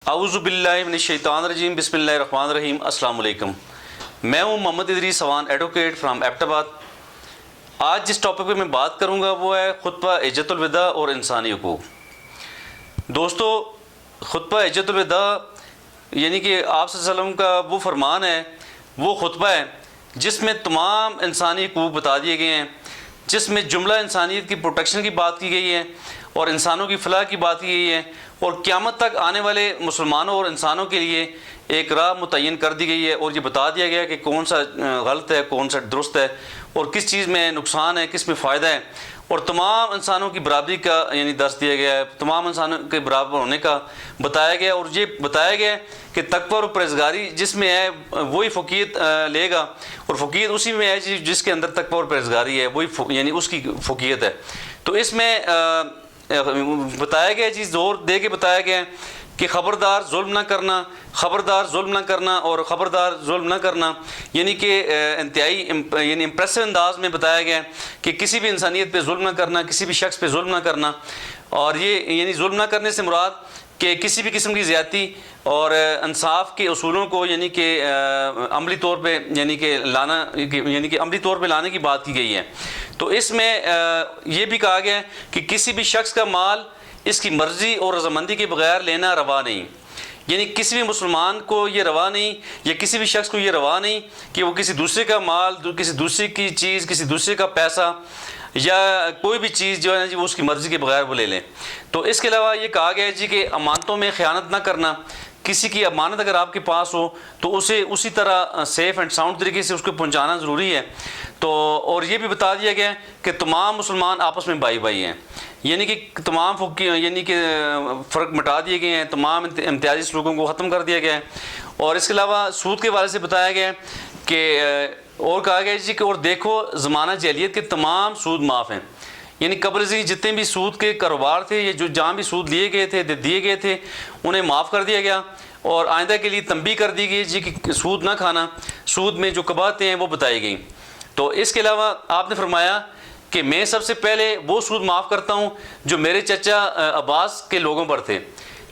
اعوذ باللہ من الشیطان الرجیم، بسم اللہ الرحمن الرحیم۔ السلام علیکم، میں ہوں محمد ادریس سوان، ایڈوکیٹ فرام ایبٹ آباد۔ آج جس ٹاپک پہ میں بات کروں گا وہ ہے خطبہ حجۃ الوداع اور انسانی حقوق۔ دوستو، خطبہ حجۃ الوداع یعنی کہ آپ صلی اللہ علیہ وسلم کا وہ فرمان ہے، وہ خطبہ ہے جس میں تمام انسانی حقوق بتا دیے گئے ہیں، جس میں جملہ انسانیت کی پروٹیکشن کی بات کی گئی ہے اور انسانوں کی فلاح کی بات کی گئی ہے، اور قیامت تک آنے والے مسلمانوں اور انسانوں کے لیے ایک راہ متعین کر دی گئی ہے، اور یہ بتا دیا گیا کہ کون سا غلط ہے، کون سا درست ہے، اور کس چیز میں نقصان ہے، کس میں فائدہ ہے، اور تمام انسانوں کی برابری کا یعنی درس دیا گیا ہے، تمام انسانوں کے برابر ہونے کا بتایا گیا، اور یہ بتایا گیا کہ تقوی اور پرہیزگاری جس میں ہے وہی فقیہت لے گا، اور فقیہت اسی میں ہے جس کے اندر تقوی اور پرہیزگاری ہے، وہی یعنی اس کی فقیہت ہے۔ تو اس میں بتایا گیا، چیز زور دے کے بتایا گیا کہ خبردار ظلم نہ کرنا، خبردار ظلم نہ کرنا، اور خبردار ظلم نہ کرنا، یعنی کہ انتہائی یعنی امپریسو انداز میں بتایا گیا کہ کسی بھی انسانیت پہ ظلم نہ کرنا، کسی بھی شخص پہ ظلم نہ کرنا، اور یہ یعنی ظلم نہ کرنے سے مراد کہ کسی بھی قسم کی زیادتی اور انصاف کے اصولوں کو یعنی کہ عملی طور پہ یعنی کہ لانا، یعنی کہ عملی طور پہ لانے کی بات کی گئی ہے۔ تو اس میں یہ بھی کہا گیا ہے کہ کسی بھی شخص کا مال اس کی مرضی اور رضامندی کے بغیر لینا روا نہیں، یعنی کسی بھی مسلمان کو یہ روا نہیں، یا کسی بھی شخص کو یہ روا نہیں کہ وہ کسی دوسرے کا مال، کسی دوسرے کی چیز، کسی دوسرے کا پیسہ یا کوئی بھی چیز جو ہے جی وہ اس کی مرضی کے بغیر وہ لے لیں۔ تو اس کے علاوہ یہ کہا گیا ہے جی کہ امانتوں میں خیانت نہ کرنا، کسی کی امانت اگر آپ کے پاس ہو تو اسے اسی طرح سیف اینڈ ساؤنڈ طریقے سے اس کو پہنچانا ضروری ہے۔ تو اور یہ بھی بتا دیا گیا ہے کہ تمام مسلمان آپس میں بھائی بھائی ہیں، یعنی کہ تمام یعنی کہ فرق مٹا دیے گئے ہیں، تمام امتیازی سلوکوں کو ختم کر دیا گیا ہے۔ اور اس کے علاوہ سود کے بارے سے بتایا گیا ہے کہ اور کہا گیا جی کہ اور دیکھو زمانہ جاہلیت کے تمام سود معاف ہیں، یعنی قبل ازلی جتنے بھی سود کے کاروبار تھے، یہ جو جہاں بھی سود دیے گئے تھے انہیں معاف کر دیا گیا، اور آئندہ کے لیے تنبیہ کر دی گئی جی کہ سود نہ کھانا، سود میں جو قباحتیں ہیں وہ بتائی گئیں۔ تو اس کے علاوہ آپ نے فرمایا کہ میں سب سے پہلے وہ سود معاف کرتا ہوں جو میرے چچا عباس کے لوگوں پر تھے،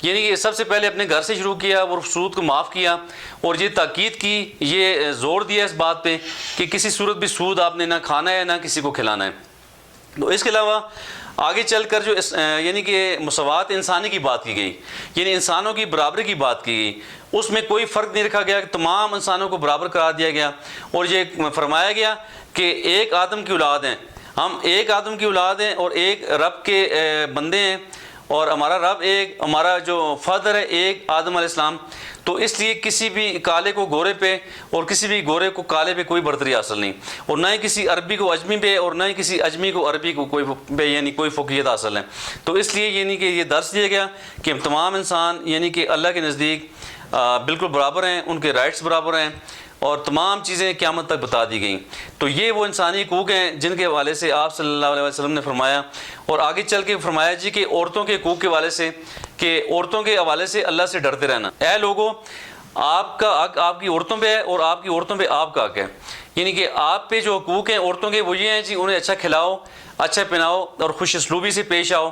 یعنی کہ سب سے پہلے اپنے گھر سے شروع کیا اور سود کو معاف کیا، اور یہ تاکید کی، یہ زور دیا اس بات پہ کہ کسی صورت بھی سود آپ نے نہ کھانا ہے نہ کسی کو کھلانا ہے۔ تو اس کے علاوہ آگے چل کر جو یعنی کہ مساوات انسانی کی بات کی گئی، یعنی انسانوں کی برابری کی بات کی گئی، اس میں کوئی فرق نہیں رکھا گیا کہ تمام انسانوں کو برابر قرار دیا گیا، اور یہ فرمایا گیا کہ ایک آدم کی اولاد ہیں، ہم ایک آدم کی اولاد ہیں اور ایک رب کے بندے ہیں، اور ہمارا رب ایک، ہمارا جو فادر ہے ایک آدم علیہ السلام۔ تو اس لیے کسی بھی کالے کو گورے پہ اور کسی بھی گورے کو کالے پہ کوئی برتری حاصل نہیں، اور نہ ہی کسی عربی کو اجمی پہ اور نہ ہی کسی اجمی کو عربی کو کوئی پہ یعنی کوئی فوقیت حاصل ہے۔ تو اس لیے یعنی کہ یہ درس دیا گیا کہ تمام انسان یعنی کہ اللہ کے نزدیک بالکل برابر ہیں، ان کے رائٹس برابر ہیں، اور تمام چیزیں قیامت تک بتا دی گئیں۔ تو یہ وہ انسانی حقوق ہیں جن کے حوالے سے آپ صلی اللہ علیہ وسلم نے فرمایا، اور آگے چل کے فرمایا جی کہ عورتوں کے حقوق کے حوالے سے، کہ عورتوں کے حوالے سے اللہ سے ڈرتے رہنا۔ اے لوگو، آپ کا حق آپ کی عورتوں پہ ہے اور آپ کی عورتوں پہ آپ کا حق ہے، یعنی کہ آپ پہ جو حقوق ہیں عورتوں کے وہ یہ ہیں جی انہیں اچھا کھلاؤ، اچھا پہناؤ اور خوش اسلوبی سے پیش آؤ،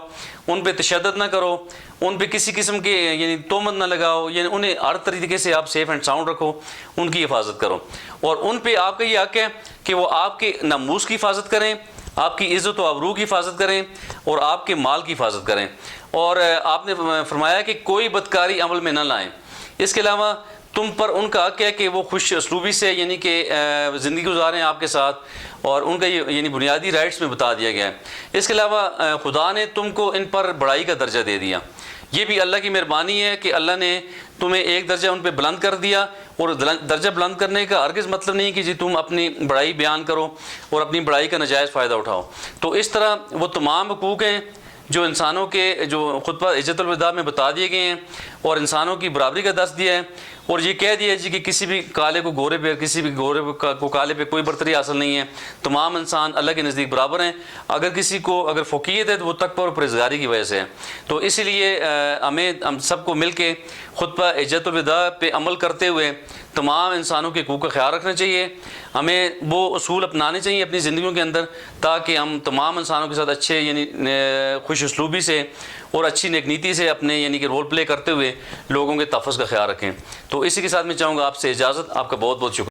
ان پہ تشدد نہ کرو، ان پہ کسی قسم کے یعنی تہمت نہ لگاؤ، یعنی انہیں ہر طریقے سے آپ سیف اینڈ ساؤنڈ رکھو، ان کی حفاظت کرو، اور ان پہ آپ کا یہ حق ہے کہ وہ آپ کے ناموس کی حفاظت کریں، آپ کی عزت و آبرو کی حفاظت کریں، اور آپ کے مال کی حفاظت کریں، اور آپ نے فرمایا کہ کوئی بدکاری عمل میں نہ لائیں۔ اس کے علاوہ تم پر ان کا حق ہے کہ وہ خوش اسلوبی سے یعنی کہ زندگی گزاریں آپ کے ساتھ، اور ان کا یہ یعنی بنیادی رائٹس میں بتا دیا گیا ہے۔ اس کے علاوہ خدا نے تم کو ان پر بڑائی کا درجہ دے دیا، یہ بھی اللہ کی مہربانی ہے کہ اللہ نے تمہیں ایک درجہ ان پہ بلند کر دیا، اور درجہ بلند کرنے کا ہرگز مطلب نہیں کہ جی تم اپنی بڑائی بیان کرو اور اپنی بڑائی کا ناجائز فائدہ اٹھاؤ۔ تو اس طرح وہ تمام حقوق ہیں جو انسانوں کے جو خطبہ حجۃ الوداع میں بتا دیے گئے ہیں، اور انسانوں کی برابری کا درس دیا ہے، اور یہ کہہ دیا جی کہ کسی بھی کالے کو گورے پہ، کسی بھی گورے کو کالے پہ کوئی برتری حاصل نہیں ہے، تمام انسان اللہ کے نزدیک برابر ہیں، اگر کسی کو اگر فوقیت ہے تو وہ تقوی اور پرہیزگاری کی وجہ سے ہے۔ تو اسی لیے ہم سب کو مل کے خطبہ حجۃ الوداع پہ عمل کرتے ہوئے تمام انسانوں کے حقوق کا خیال رکھنا چاہیے، ہمیں وہ اصول اپنانے چاہیے اپنی زندگیوں کے اندر، تاکہ ہم تمام انسانوں کے ساتھ اچھے یعنی خوش اسلوبی سے اور اچھی نیک نیتی سے اپنے یعنی کہ رول پلے کرتے ہوئے لوگوں کے تحفظ کا خیال رکھیں. تو اسی کے ساتھ میں چاہوں گا آپ سے اجازت. آپ کا بہت بہت شکریہ.